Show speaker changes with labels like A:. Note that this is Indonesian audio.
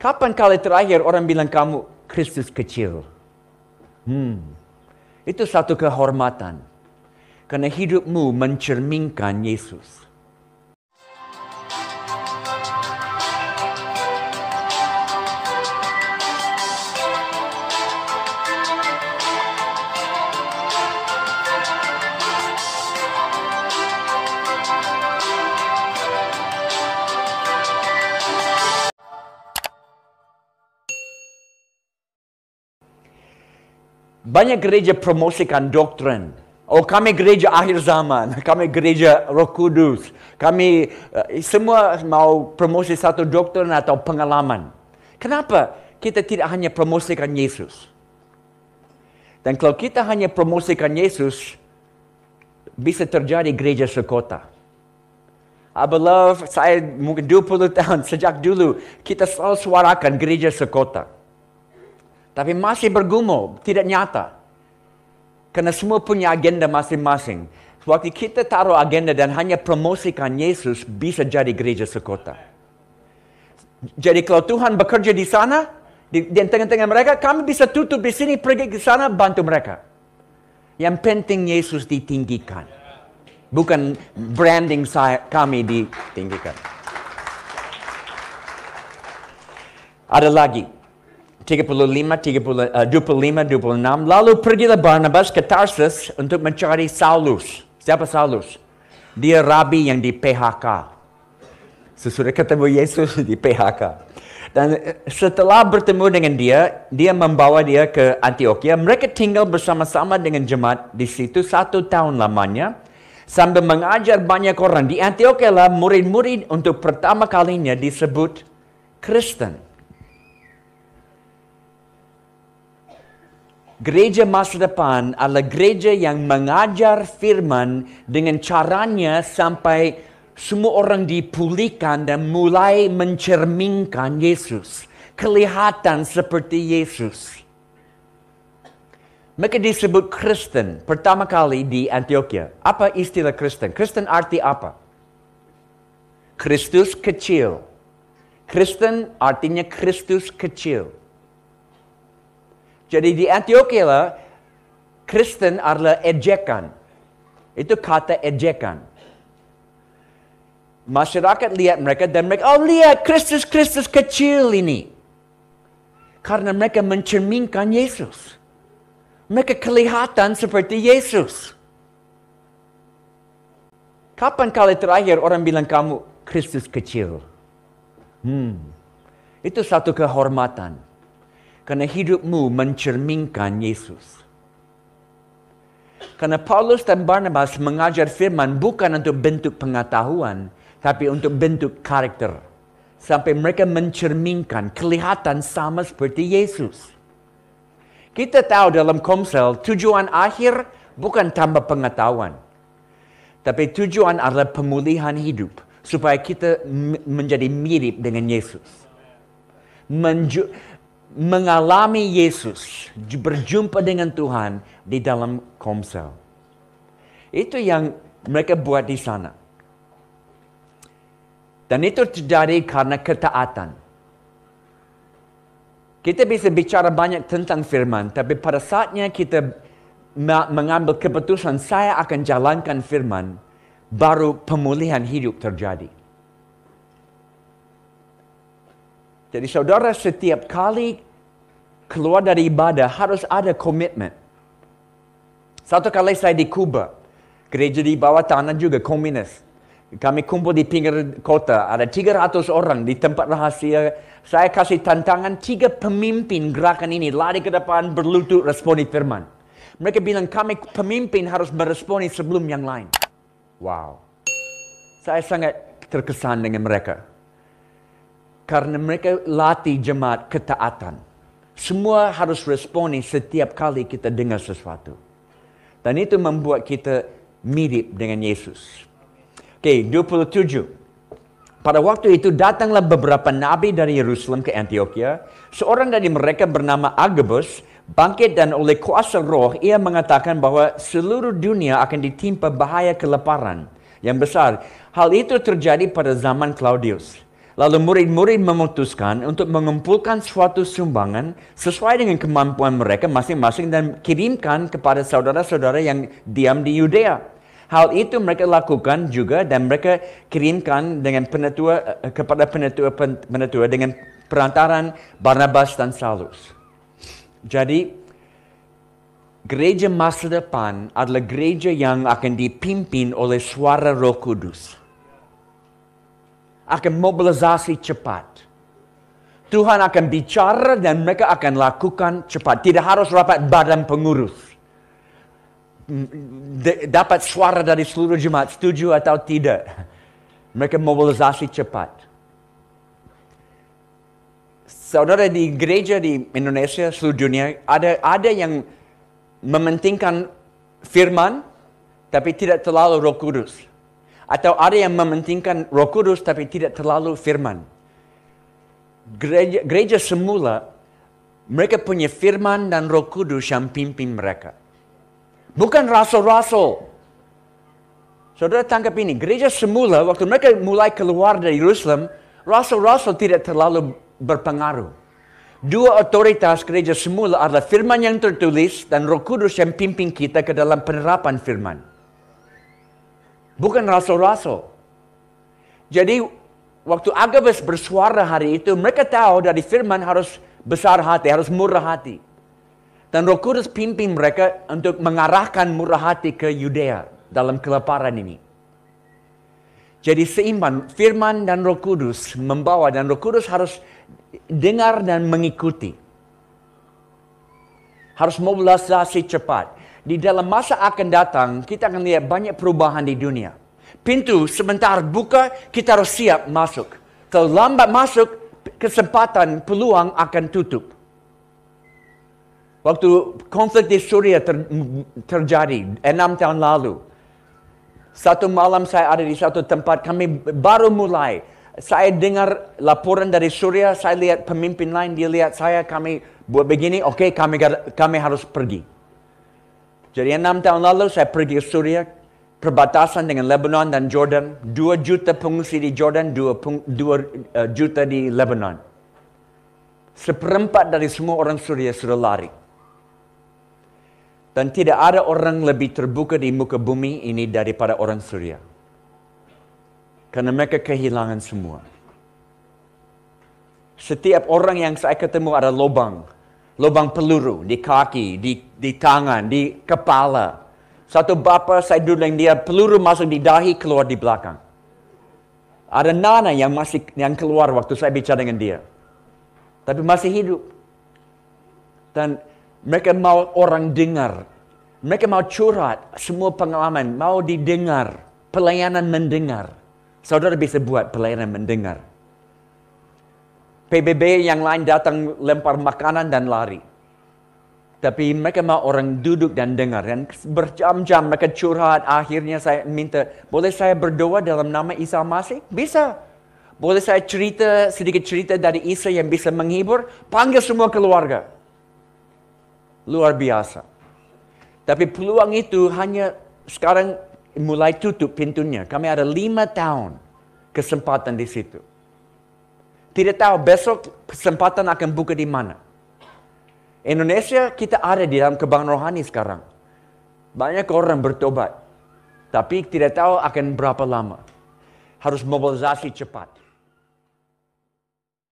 A: Kapan kali terakhir orang bilang kamu Kristus kecil? Itu satu kehormatan. Karena hidupmu mencerminkan Yesus. Banyak gereja promosikan doktrin. Oh, kami gereja akhir zaman. Kami gereja Roh Kudus. Kami semua mau promosi satu doktrin atau pengalaman. Kenapa kita tidak hanya promosikan Yesus? Dan kalau kita hanya promosikan Yesus, bisa terjadi gereja sekota. Saya mungkin 20 tahun sejak dulu kita selalu suarakan gereja sekota. Tapi masih bergumul, tidak nyata. Karena semua punya agenda masing-masing. Waktu kita taruh agenda dan hanya promosikan Yesus, bisa jadi gereja sekota. Jadi kalau Tuhan bekerja di sana, di tengah-tengah mereka, kami bisa tutup di sini, pergi ke sana, bantu mereka. Yang penting Yesus ditinggikan. Bukan branding kami ditinggikan. Ada lagi. 25, 26. Lalu pergilah Barnabas ke Tarsus untuk mencari Saulus. Siapa Saulus? Dia rabi yang di PHK. Sesudah ketemu Yesus di PHK. Dan setelah bertemu dengan dia membawa dia ke Antioquia. Mereka tinggal bersama-sama dengan jemaat di situ 1 tahun lamanya. Sambil mengajar banyak orang. Di Antioquia lah murid-murid untuk pertama kalinya disebut Kristen. Gereja masa depan adalah gereja yang mengajar firman dengan caranya sampai semua orang dipulihkan dan mulai mencerminkan Yesus. Kelihatan seperti Yesus. Mereka disebut Kristen pertama kali di Antioquia. Apa istilah Kristen? Kristen arti apa? Kristus kecil. Kristen artinya Kristus kecil. Jadi di Antioquia lah, Kristen adalah ejekan. Itu kata ejekan. Masyarakat lihat mereka dan mereka, oh lihat Kristus kecil ini. Karena mereka mencerminkan Yesus. Mereka kelihatan seperti Yesus. Kapan kali terakhir orang bilang kamu Kristus kecil? Itu satu kehormatan. Karena hidupmu mencerminkan Yesus. Karena Paulus dan Barnabas mengajar firman bukan untuk bentuk pengetahuan, tapi untuk bentuk karakter. Sampai mereka mencerminkan, kelihatan sama seperti Yesus. Kita tahu dalam Komsel, tujuan akhir bukan tambah pengetahuan. Tapi tujuan adalah pemulihan hidup. Supaya kita menjadi mirip dengan Yesus. Mengalami Yesus, berjumpa dengan Tuhan di dalam Komsel. Itu yang mereka buat di sana. Dan itu terjadi karena ketaatan. Kita bisa bicara banyak tentang firman, tapi pada saatnya kita mengambil keputusan, saya akan jalankan firman, baru pemulihan hidup terjadi. Jadi saudara setiap kali keluar dari ibadah harus ada komitmen. Satu kali saya di Kuba, gereja di bawah tanah juga komunis. Kami kumpul di pinggir kota, ada 300 orang di tempat rahasia. Saya kasih tantangan 3 pemimpin gerakan ini lari ke depan berlutut responi firman. Mereka bilang kami pemimpin harus meresponi sebelum yang lain. Wow. Saya sangat terkesan dengan mereka. Karena mereka latih jemaat ketaatan. Semua harus responi setiap kali kita dengar sesuatu. Dan itu membuat kita mirip dengan Yesus. Oke, 27. Pada waktu itu datanglah beberapa nabi dari Yerusalem ke Antioquia. Seorang dari mereka bernama Agabus bangkit dan oleh kuasa roh ia mengatakan bahwa seluruh dunia akan ditimpa bahaya kelaparan yang besar. Hal itu terjadi pada zaman Claudius. Lalu murid-murid memutuskan untuk mengumpulkan suatu sumbangan sesuai dengan kemampuan mereka masing-masing dan kirimkan kepada saudara-saudara yang diam di Yudea. Hal itu mereka lakukan juga dan mereka kirimkan dengan kepada penetua dengan perantaran Barnabas dan Saulus. Jadi, gereja masa depan adalah gereja yang akan dipimpin oleh suara Roh Kudus. Akan mobilisasi cepat. Tuhan akan bicara dan mereka akan lakukan cepat. Tidak harus rapat badan pengurus. Dapat suara dari seluruh jemaat, setuju atau tidak. Mereka mobilisasi cepat. Saudara, di gereja di Indonesia, seluruh dunia, ada yang mementingkan firman, tapi tidak terlalu Roh Kudus. Atau ada yang mementingkan Roh Kudus tapi tidak terlalu firman. Gereja semula, mereka punya firman dan Roh Kudus yang pimpin mereka. Bukan rasul-rasul. Saudara tangkap ini, gereja semula waktu mereka mulai keluar dari Yerusalem, rasul-rasul tidak terlalu berpengaruh. Dua otoritas gereja semula adalah firman yang tertulis dan Roh Kudus yang pimpin kita ke dalam penerapan firman. Bukan rasul-rasul. Jadi, waktu Agabus bersuara hari itu, mereka tahu dari firman harus besar hati, harus murah hati. Dan Roh Kudus pimpin mereka untuk mengarahkan murah hati ke Yudea dalam kelaparan ini. Jadi seimbang, firman dan Roh Kudus membawa, dan Roh Kudus harus dengar dan mengikuti. Harus mobilisasi cepat. Di dalam masa akan datang, kita akan lihat banyak perubahan di dunia. Pintu sebentar buka, kita harus siap masuk. Kalau lambat masuk, kesempatan, peluang akan tutup. Waktu konflik di Suriah terjadi 6 tahun lalu. Satu malam saya ada di satu tempat, kami baru mulai. Saya dengar laporan dari Suriah, saya lihat pemimpin lain, dia lihat saya, kami buat begini, oke, kami harus pergi. Jadi 6 tahun lalu saya pergi ke Suriah, perbatasan dengan Lebanon dan Jordan. 2 juta pengungsi di Jordan, 2 juta di Lebanon. 1/4 dari semua orang Suriah sudah lari. Dan tidak ada orang lebih terbuka di muka bumi ini daripada orang Suriah. Karena mereka kehilangan semua. Setiap orang yang saya ketemu ada lubang. Lubang peluru di kaki, di tangan, di kepala. Satu bapa saya duduk dengan dia, peluru masuk di dahi, keluar di belakang. Ada nana yang keluar waktu saya bicara dengan dia. Tapi masih hidup. Dan mereka mau orang dengar. Mereka mau curhat, semua pengalaman, mau didengar. Pelayanan mendengar. Saudara bisa buat pelayanan mendengar. PBB yang lain datang lempar makanan dan lari. Tapi mereka mau orang duduk dan dengar. Dan berjam-jam mereka curhat. Akhirnya saya minta, boleh saya berdoa dalam nama Isa Masih? Bisa. Boleh saya sedikit cerita dari Isa yang bisa menghibur? Panggil semua keluarga. Luar biasa. Tapi peluang itu hanya sekarang mulai tutup pintunya. Kami ada 5 tahun kesempatan di situ. Tidak tahu besok kesempatan akan buka di mana. Indonesia kita ada di dalam kebanggaan rohani sekarang. Banyak orang bertobat. Tapi tidak tahu akan berapa lama. Harus mobilisasi cepat.